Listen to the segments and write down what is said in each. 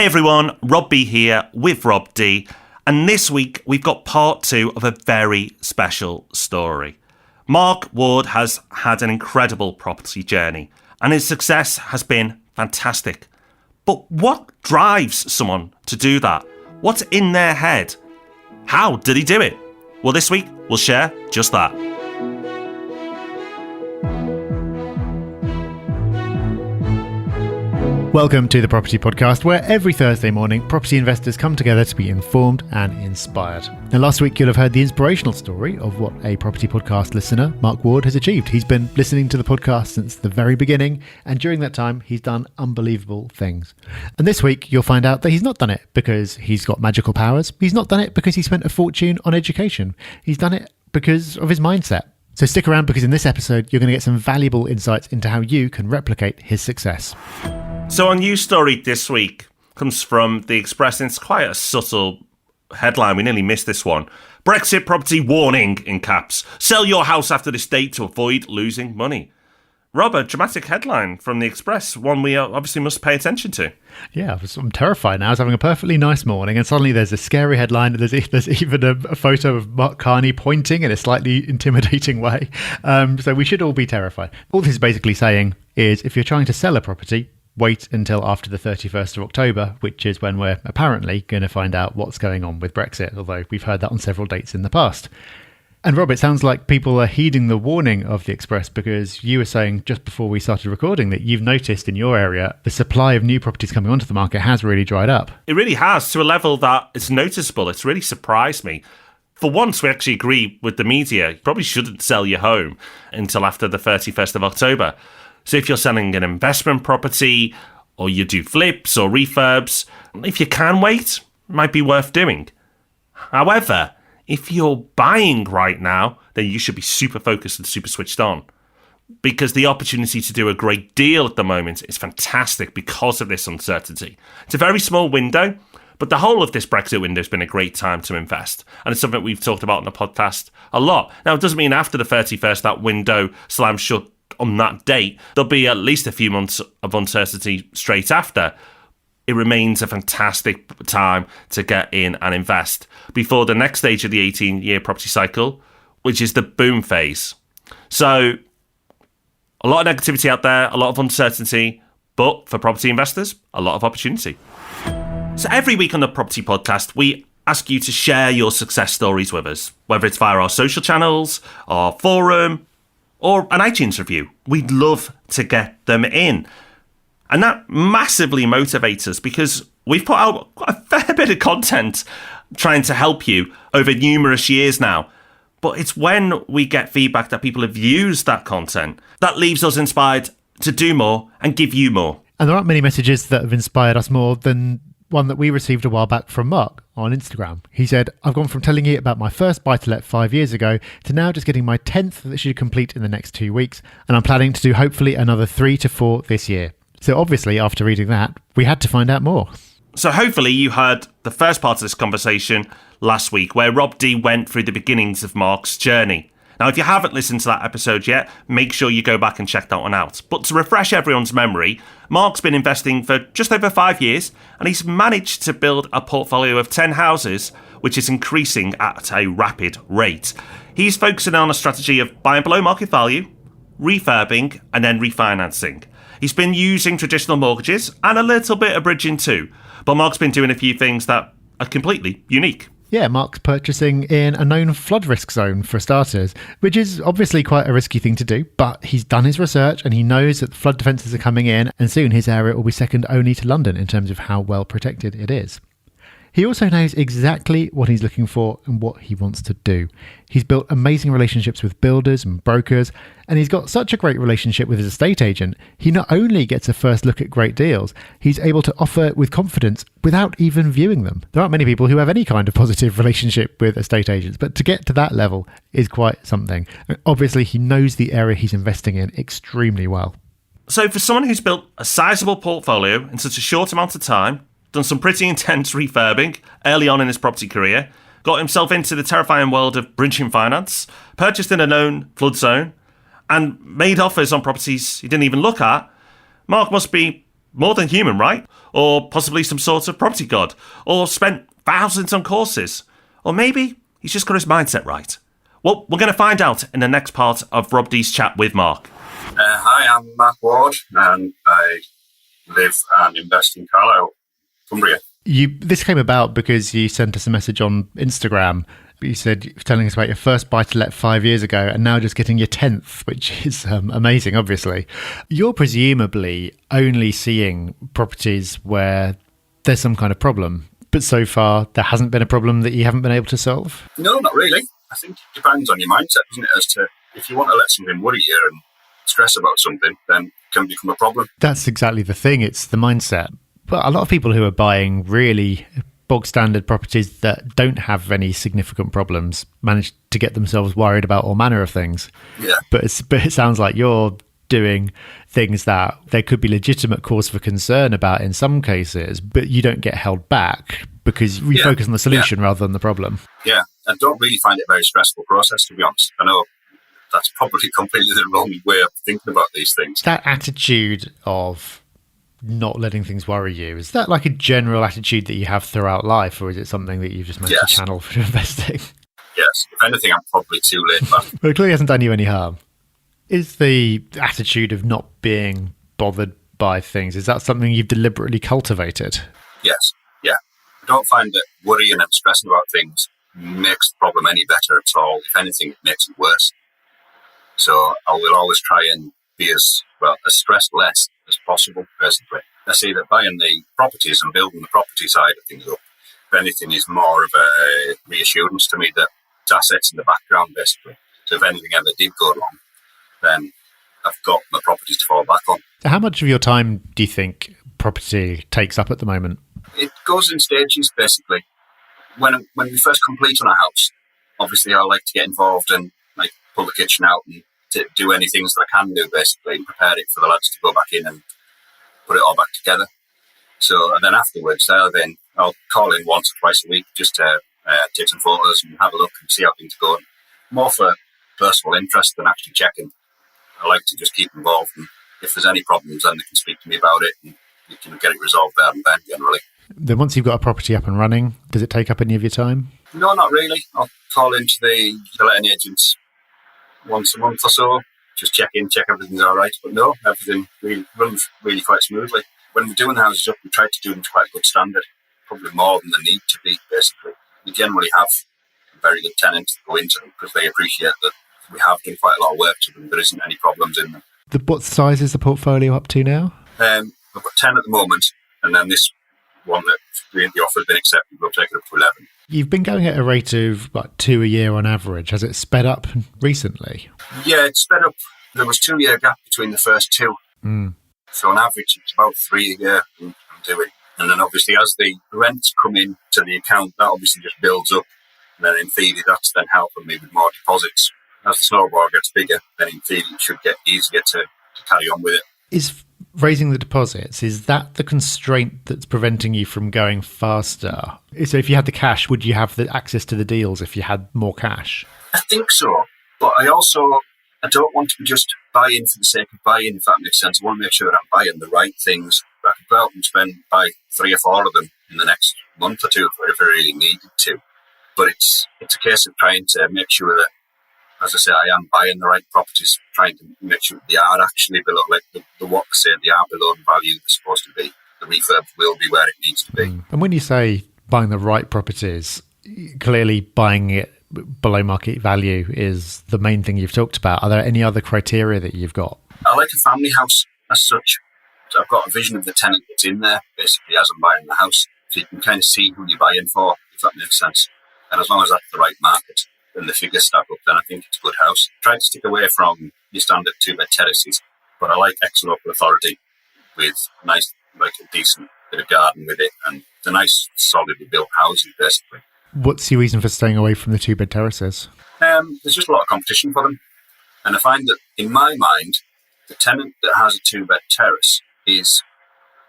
Hey everyone, Rob B here with Rob D, and this week we've got part 2 of a very special story. Mark Ward has had an incredible property journey, and his success has been fantastic. But what drives someone to do that? What's in their head? How did he do it? Well, this week we'll share just that. Welcome to the Property Podcast, where every Thursday morning property investors come together to be informed and inspired. Now, last week you'll have heard the inspirational story of what a Property Podcast listener, Mark Ward, has achieved. He's been listening to the podcast since the very beginning, and during that time he's done unbelievable things. And this week you'll find out that he's not done it because he's got magical powers. He's not done it because he spent a fortune on education. He's done it because of his mindset. So stick around, because in this episode you're going to get some valuable insights into how you can replicate his success. So our news story this week comes from The Express, and it's quite a subtle headline. We nearly missed this one. Brexit property warning in caps. Sell your house after this date to avoid losing money. Rob, a dramatic headline from The Express, one we obviously must pay attention to. Yeah, I'm terrified now. I was having a perfectly nice morning, and suddenly there's a scary headline. There's even a photo of Mark Carney pointing in a slightly intimidating way. So we should all be terrified. All this is basically saying is, if you're trying to sell a property, wait until after the 31st of October, which is when we're apparently going to find out what's going on with Brexit, although we've heard that on several dates in the past. And Rob, it sounds like people are heeding the warning of the Express, because you were saying just before we started recording that you've noticed in your area the supply of new properties coming onto the market has really dried up. It really has, to a level that it's noticeable. It's really surprised me. For once, we actually agree with the media. You probably shouldn't sell your home until after the 31st of October. So if you're selling an investment property, or you do flips or refurbs, if you can wait, it might be worth doing. However, if you're buying right now, then you should be super focused and super switched on, because the opportunity to do a great deal at the moment is fantastic because of this uncertainty. It's a very small window, but the whole of this Brexit window has been a great time to invest. And it's something we've talked about on the podcast a lot. Now, it doesn't mean after the 31st that window slams shut on that date. There'll be at least a few months of uncertainty straight after. It remains a fantastic time to get in and invest before the next stage of the 18-year property cycle, which is the boom phase. So a lot of negativity out there, a lot of uncertainty, but for property investors, a lot of opportunity. So every week on the Property Podcast, we ask you to share your success stories with us, whether it's via our social channels, our forum, or an iTunes review. We'd love to get them in. And that massively motivates us, because we've put out a fair bit of content trying to help you over numerous years now. But it's when we get feedback that people have used that content that leaves us inspired to do more and give you more. And there aren't many messages that have inspired us more than one that we received a while back from Mark on Instagram. He said, "I've gone from telling you about my first buy-to-let 5 years ago to now just getting my 10th that should complete in the next 2 weeks. And I'm planning to do hopefully another 3 to 4 this year." So obviously, after reading that, we had to find out more. So hopefully you heard the first part of this conversation last week, where Rob D went through the beginnings of Mark's journey. Now, if you haven't listened to that episode yet, make sure you go back and check that one out. But to refresh everyone's memory, Mark's been investing for just over 5 years, and he's managed to build a portfolio of 10 houses, which is increasing at a rapid rate. He's focusing on a strategy of buying below market value, refurbing, and then refinancing. He's been using traditional mortgages and a little bit of bridging too, but Mark's been doing a few things that are completely unique. Yeah, Mark's purchasing in a known flood risk zone for starters, which is obviously quite a risky thing to do, but he's done his research and he knows that the flood defences are coming in, and soon his area will be second only to London in terms of how well protected it is. He also knows exactly what he's looking for and what he wants to do. He's built amazing relationships with builders and brokers, and he's got such a great relationship with his estate agent. He not only gets a first look at great deals, he's able to offer with confidence without even viewing them. There aren't many people who have any kind of positive relationship with estate agents, but to get to that level is quite something. Obviously, he knows the area he's investing in extremely well. So for someone who's built a sizable portfolio in such a short amount of time, done some pretty intense refurbing early on in his property career, got himself into the terrifying world of bridging finance, purchased in a known flood zone, and made offers on properties he didn't even look at, Mark must be More than human, right? Or possibly some sort of property god. Or spent thousands on courses. Or maybe he's just got his mindset right. Well, we're going to find out in the next part of Rob D's chat with Mark. Hi, I'm Mark Ward, and I live and invest in Carlisle, Cumbria. This came about because you sent us a message on Instagram. You said, telling us about your first buy-to-let 5 years ago and now just getting your 10th, which is amazing, obviously. You're presumably only seeing properties where there's some kind of problem, but so far there hasn't been a problem that you haven't been able to solve? No, not really. I think it depends on your mindset, doesn't it, as to if you want to let something worry you and stress about something, then it can become a problem. That's exactly the thing. It's the mindset. But a lot of people who are buying really bog standard properties that don't have any significant problems manage to get themselves worried about all manner of things. Yeah. But it sounds like you're doing things that there could be legitimate cause for concern about in some cases, but you don't get held back because you focus on the solution rather than the problem. Yeah, I don't really find it a very stressful process, to be honest. I know that's probably completely the wrong way of thinking about these things. That attitude of not letting things worry you, is that like a general attitude that you have throughout life, or is it something that you've just managed to channel for investing? Yes, if anything, I'm probably too late back. Well, it clearly hasn't done you any harm. Is the attitude of not being bothered by things, is that something you've deliberately cultivated? Yes, yeah. I don't find that worrying and stressing about things makes the problem any better at all. If anything, it makes it worse. So I will always try and be as stressed less as possible, basically. I see that buying the properties and building the property side of things up, if anything, is more of a reassurance to me that it's assets in the background, basically. So if anything ever did go wrong, then I've got my properties to fall back on. How much of your time do you think property takes up at the moment? It goes in stages, basically. When we first complete on a house, obviously I like to get involved and like pull the kitchen out and to do any things that I can do, basically, and prepare it for the lads to go back in and put it all back together. So, and then afterwards, I'll call in once or twice a week just to take some photos and have a look and see how things are going. More for personal interest than actually checking. I like to just keep involved, and if there's any problems, then they can speak to me about it, and we can get it resolved there and then, generally. Then once you've got a property up and running, does it take up any of your time? No, not really. I'll call into the letting agents once a month or so, just check everything's all right. But no, everything really runs really quite smoothly. When we're doing the houses up, we try to do them to quite a good standard, probably more than they need to be, basically. We generally have very good tenants that go into them because they appreciate that we have done quite a lot of work to them. There isn't any problems in them. What size is the portfolio up to now? We've got 10 at the moment, and then this one that the offer has been accepted, we'll take it up to 11. You've been going at a rate of 2 a year on average. Has it sped up recently? Yeah, it's sped up. There was 2 year gap between the first two. So on average, it's about 3 a year I'm doing. And then obviously as the rents come in to the account, that obviously just builds up. And then in theory, that's then helping me with more deposits. As the snowball gets bigger, then in theory it should get easier to carry on with it. Is raising the deposits, is that the constraint that's preventing you from going faster? So if you had the cash, would you have the access to the deals if you had more cash? I think so. But I don't want to just buy in for the sake of buying, if that makes sense. I want to make sure that I'm buying the right things. I could go out and buy 3 or 4 of them in the next month or two if I really needed to. But it's a case of trying to make sure that, as I say, I am buying the right properties, trying to make sure they are actually below, like the what they say, they are below the value they're supposed to be. The refurb will be where it needs to be. And when you say buying the right properties, clearly buying it below market value is the main thing you've talked about. Are there any other criteria that you've got? I like a family house as such. So I've got a vision of the tenant that's in there, basically, as I'm buying the house. So you can kind of see who you're buying for, if that makes sense. And as long as that's the right market, then the figures stack up, then I think it's a good house. Try to stick away from your standard 2-bed terraces, but I like ex-local authority with nice, like a decent bit of garden with it, and the nice, solidly built houses, basically. What's your reason for staying away from the 2-bed terraces? There's just a lot of competition for them. And I find that, in my mind, the tenant that has a 2-bed terrace is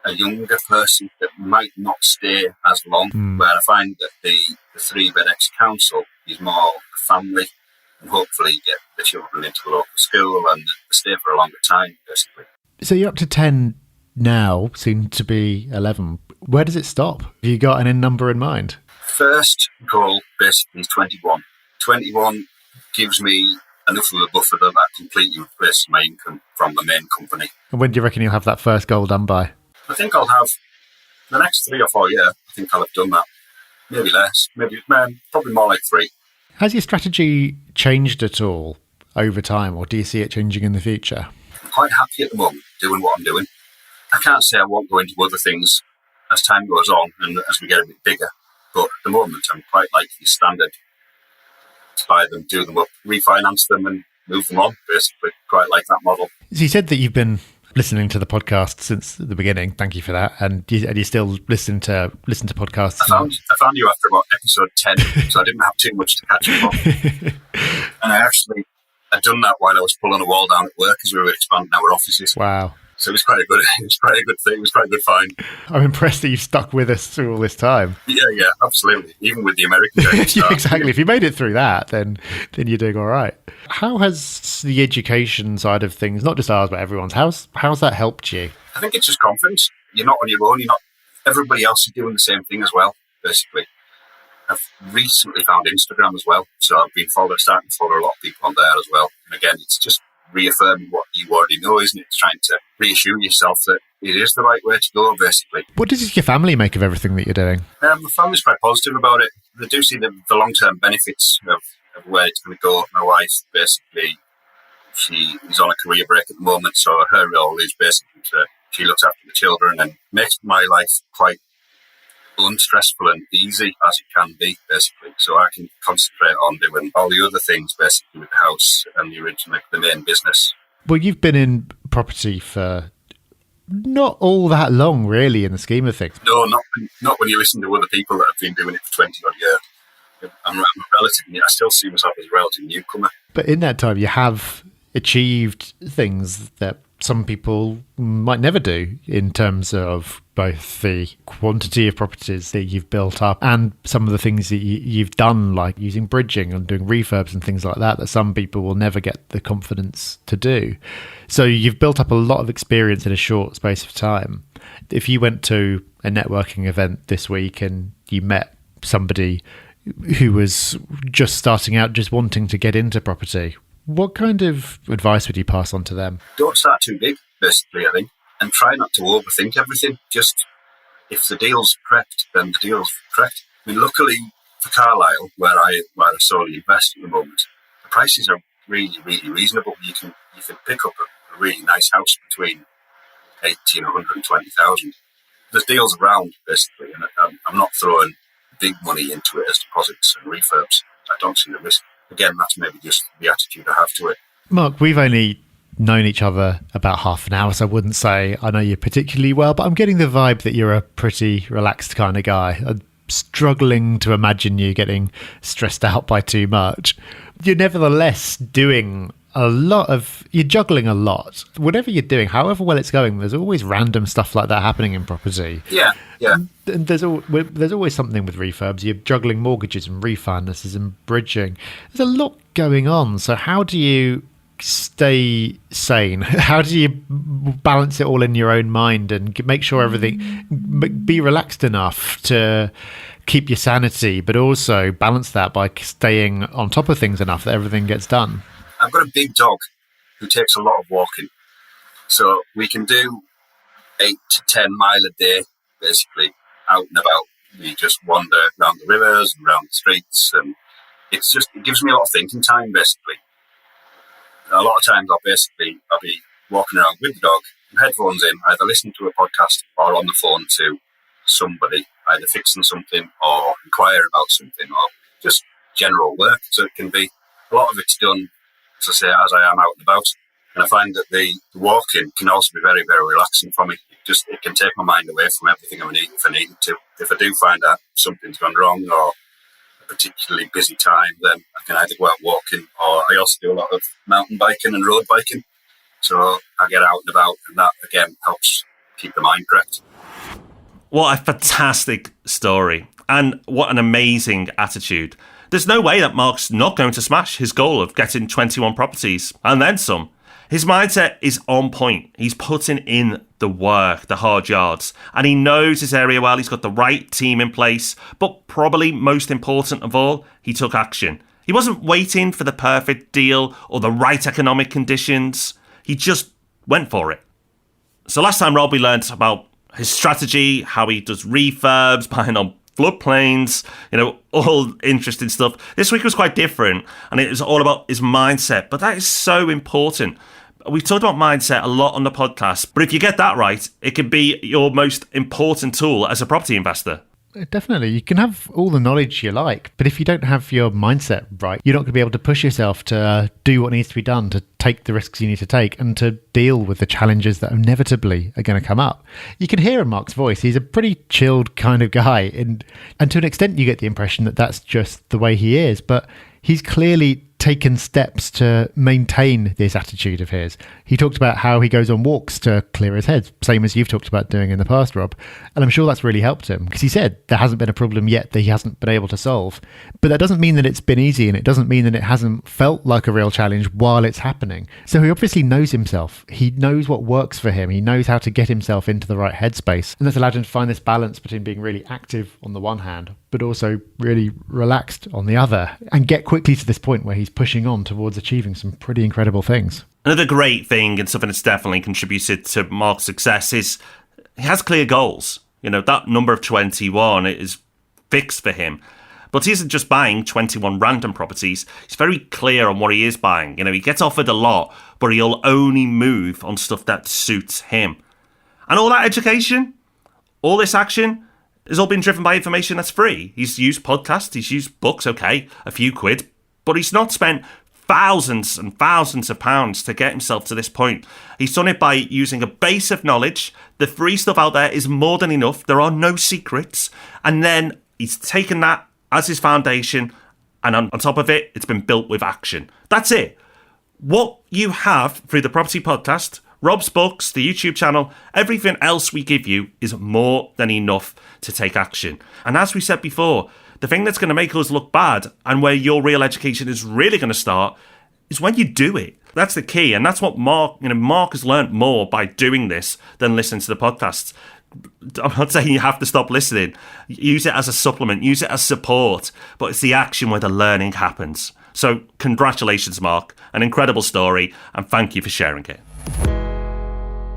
a younger person that might not stay as long, where I find that the 3-bed ex-council is more family, and hopefully get the children into the local school and they stay for a longer time, basically. So you're up to 10 now, soon to be 11. Where does it stop? Have you got an end number in mind? First goal basically is 21. 21 gives me enough of a buffer that completely replaces my income from the main company. And when do you reckon you'll have that first goal done by? I think I'll have, the next 3 or 4 years, I think I'll have done that. Maybe less, probably more like 3. Has your strategy changed at all over time, or do you see it changing in the future? I'm quite happy at the moment doing what I'm doing. I can't say I won't go into other things as time goes on and as we get a bit bigger, but at the moment I'm quite like the standard. Buy them, do them up, refinance them and move them on, basically. Quite like that model. So you said that you've been listening to the podcast since the beginning. Thank you for that. And you still listen to podcasts? I found you after about episode 10, so I didn't have too much to catch up on. And I'd done that while I was pulling a wall down at work as we were expanding our offices. Wow. So it was quite a good thing. It was quite a good find. I'm impressed that you've stuck with us through all this time. Yeah, absolutely. Even with the American guys. Yeah, exactly. If you made it through that, then you're doing all right. How has the education side of things, not just ours, but everyone's, how's that helped you? I think it's just confidence. You're not on your own. Everybody else is doing the same thing as well, basically. I've recently found Instagram as well. So I've been starting to follow a lot of people on there as well. And again, it's just reaffirming what you already know, isn't it? It's trying to reassure yourself that it is the right way to go, basically. What does your family make of everything that you're doing? My family's quite positive about it. They do see the long-term benefits of where it's going to go. My wife, basically, she is on a career break at the moment, so her role is basically she looks after the children and makes my life quite unstressful and easy as it can be, basically. So I can concentrate on doing all the other things, basically, with the house and the main business. Well, you've been in property for not all that long, really, in the scheme of things. No, not when you listen to other people that have been doing it for 20 odd years. I'm I still see myself as a relative newcomer. But in that time, you have achieved things that some people might never do in terms of both the quantity of properties that you've built up and some of the things that you've done, like using bridging and doing refurbs and things like that some people will never get the confidence to do. So you've built up a lot of experience in a short space of time. If you went to a networking event this week and you met somebody who was just starting out, just wanting to get into property, what kind of advice would you pass on to them? Don't start too big, basically, I think, and try not to overthink everything. Just, if the deal's correct, then the deal's correct. I mean, luckily for Carlisle, where I solely invest at the moment, the prices are really, really reasonable. You can pick up a really nice house between 80 and 120,000. There's deals around, basically, and I'm not throwing big money into it as deposits and refurbs. I don't see the risk. Again, that's maybe just the attitude I have to it. Mark, we've only known each other about half an hour, so I wouldn't say I know you particularly well, but I'm getting the vibe that you're a pretty relaxed kind of guy. I'm struggling to imagine you getting stressed out by too much. You're nevertheless doing you're juggling a lot. Whatever you're doing, however well it's going, there's always random stuff like that happening in property. Yeah. And there's always something with refurbs. You're juggling mortgages and refinances and bridging. There's a lot going on. So how do you stay sane? How do you balance it all in your own mind and make sure be relaxed enough to keep your sanity, but also balance that by staying on top of things enough that everything gets done? I've got a big dog who takes a lot of walking. So we can do 8 to 10 mile a day, basically, out and about. We just wander around the rivers and around the streets, and it gives me a lot of thinking time, basically. A lot of times I'll be walking around with the dog, headphones in, either listening to a podcast or on the phone to somebody, either fixing something or inquire about something or just general work. So it can be, a lot of it's done, as I say, as I am out and about. And I find that the walking can also be very, very relaxing for me. It can take my mind away from everything I need if I needed to. If I do find out something's gone wrong or a particularly busy time, then I can either go out walking, or I also do a lot of mountain biking and road biking. So I get out and about, and that again helps keep the mind correct. What a fantastic story, and what an amazing attitude. There's no way that Mark's not going to smash his goal of getting 21 properties and then some. His mindset is on point. He's putting in the work, the hard yards, and he knows his area well. He's got the right team in place, but probably most important of all, he took action. He wasn't waiting for the perfect deal or the right economic conditions. He just went for it. So last time, Rob, we learned about his strategy, how he does refurbs, buying on floodplains, all interesting stuff. This week was quite different, and it was all about his mindset, but that is so important. We've talked about mindset a lot on the podcast, but if you get that right, it can be your most important tool as a property investor. Definitely. You can have all the knowledge you like, but if you don't have your mindset right, you're not going to be able to push yourself to do what needs to be done, to take the risks you need to take, and to deal with the challenges that inevitably are going to come up. You can hear in Mark's voice, he's a pretty chilled kind of guy, and to an extent you get the impression that that's just the way he is, but he's clearly taken steps to maintain this attitude of his. He talked about how he goes on walks to clear his head, same as you've talked about doing in the past, Rob. And I'm sure that's really helped him, because he said there hasn't been a problem yet that he hasn't been able to solve. But that doesn't mean that it's been easy, and it doesn't mean that it hasn't felt like a real challenge while it's happening. So he obviously knows himself. He knows what works for him. He knows how to get himself into the right headspace. And that's allowed him to find this balance between being really active on the one hand, but also really relaxed on the other, and get quickly to this point where he's pushing on towards achieving some pretty incredible things. Another great thing, and something that's definitely contributed to Mark's success, is he has clear goals. That number of 21 is fixed for him. But he isn't just buying 21 random properties. He's very clear on what he is buying. He gets offered a lot, but he'll only move on stuff that suits him. And all that education, all this action, has all been driven by information that's free. He's used podcasts, he's used books, okay, a few quid, but he's not spent thousands and thousands of pounds to get himself to this point. He's done it by using a base of knowledge. The free stuff out there is more than enough. There are no secrets. And then he's taken that as his foundation, and on top of it, it's been built with action. That's it. What you have through the Property Podcast, Rob's books, the YouTube channel, everything else we give you is more than enough to take action. And as we said before, the thing that's going to make us look bad, and where your real education is really going to start, is when you do it. That's the key. And that's what Mark has learned more by doing this than listening to the podcasts. I'm not saying you have to stop listening. Use it as a supplement, use it as support, but it's the action where the learning happens. So congratulations, Mark. An incredible story, and thank you for sharing it.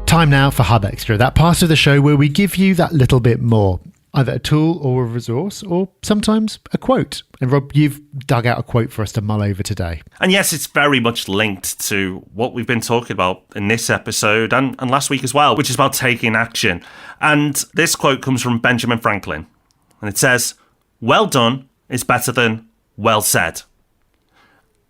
Time now for Hub Extra, that part of the show where we give you that little bit more. Either a tool or a resource, or sometimes a quote. And Rob, you've dug out a quote for us to mull over today. And yes, it's very much linked to what we've been talking about in this episode and last week as well, which is about taking action. And this quote comes from Benjamin Franklin. And it says, "Well done is better than well said."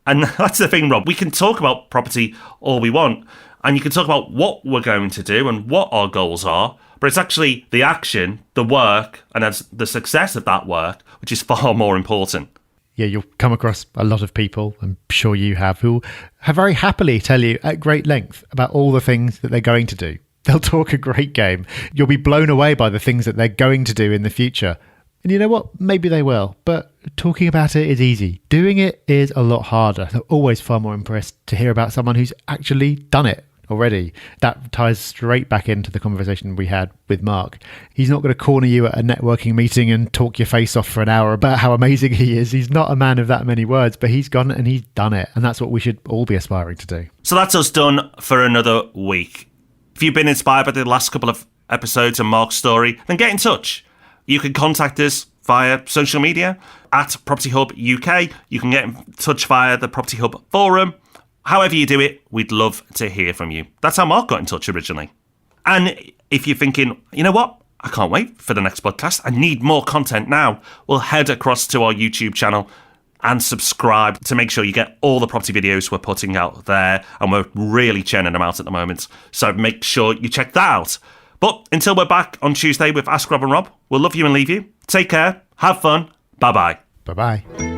And that's the thing, Rob. We can talk about property all we want, and you can talk about what we're going to do and what our goals are, but it's actually the action, the work, and the success of that work, which is far more important. Yeah, you'll come across a lot of people, I'm sure you have, who have very happily tell you at great length about all the things that they're going to do. They'll talk a great game. You'll be blown away by the things that they're going to do in the future. And you know what? Maybe they will, but talking about it is easy. Doing it is a lot harder. They're always far more impressed to hear about someone who's actually done it already. That ties straight back into the conversation we had with Mark. He's not going to corner you at a networking meeting and talk your face off for an hour about how amazing he is. He's not a man of that many words, but he's gone and he's done it. And that's what we should all be aspiring to do. So that's us done for another week. If you've been inspired by the last couple of episodes and Mark's story, then get in touch. You can contact us via social media at Property Hub UK. You can get in touch via the Property Hub forum. However you do it, we'd love to hear from you. That's how Mark got in touch originally. And if you're thinking, you know what, I can't wait for the next podcast, I need more content now, well, head across to our YouTube channel and subscribe to make sure you get all the property videos we're putting out there. And we're really churning them out at the moment. So make sure you check that out. But until we're back on Tuesday with Ask Rob and Rob, we'll love you and leave you. Take care, have fun, bye-bye. Bye-bye.